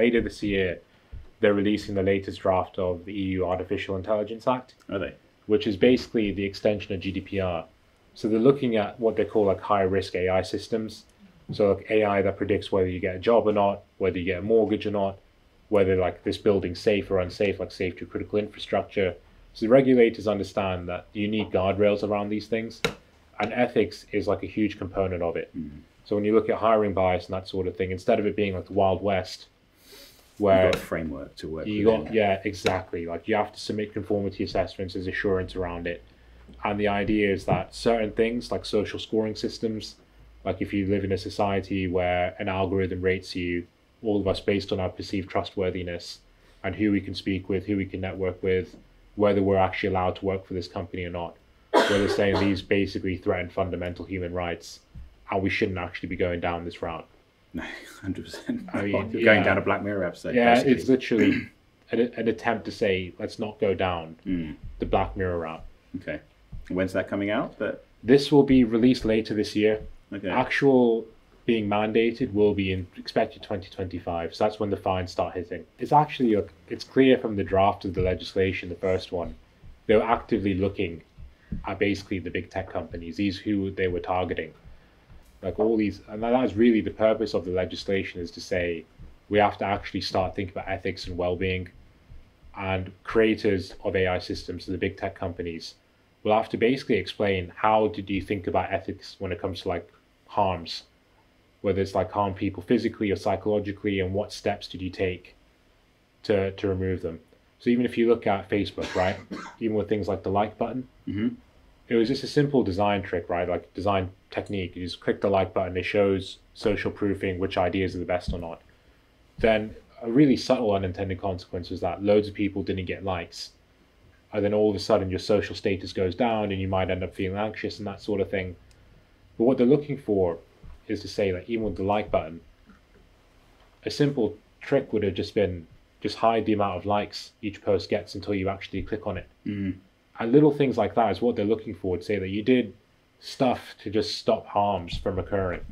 later this year, they're releasing the latest draft of the EU Artificial Intelligence Act. Are they? Which is basically the extension of GDPR. So they're looking at what they call like high-risk AI systems. So like AI that predicts whether you get a job or not, whether you get a mortgage or not, whether like this building's safe or unsafe, like safety of critical infrastructure. So the regulators understand that you need guardrails around these things, and ethics is like a huge component of it. So when you look at hiring bias and that sort of thing, instead of it being like the Wild West, where you've got a framework to work with. Yeah, exactly. Like you have to submit conformity assessments as assurance around it. And the idea is that certain things like social scoring systems, like if you live in a society where an algorithm rates you, all of us based on our perceived trustworthiness and who we can speak with, who we can network with, whether we're actually allowed to work for this company or not, where they're saying these basically threaten fundamental human rights and we shouldn't actually be going down this route. No, 100%. I mean, you're going down a Black Mirror episode. Yeah, basically. it's literally an attempt to say, let's not go down the Black Mirror route. Okay. When's that coming out? This will be released later this year. Okay. Actual being mandated will be in expected 2025. So that's when the fines start hitting. It's actually, it's clear from the draft of the legislation, the first one, they were actively looking at basically the big tech companies, these who they were targeting. Like all these, and that is really the purpose of the legislation, is to say we have to actually start thinking about ethics and well-being, and creators of AI systems, the big tech companies, will have to basically explain how did you think about ethics when it comes to like harms, whether it's like harm people physically or psychologically, and what steps did you take to remove them. So even if you look at Facebook, right, even with things like the like button, it was just a simple design trick, right? Like design technique. You just click the like button, it shows social proofing which ideas are the best or not. Then a really subtle unintended consequence was that loads of people didn't get likes. And then all of a sudden your social status goes down and you might end up feeling anxious and that sort of thing. But what they're looking for is to say that even with the like button, a simple trick would have just been just hide the amount of likes each post gets until you actually click on it. And little things like that is what they're looking for, to say that you did stuff to just stop harms from occurring.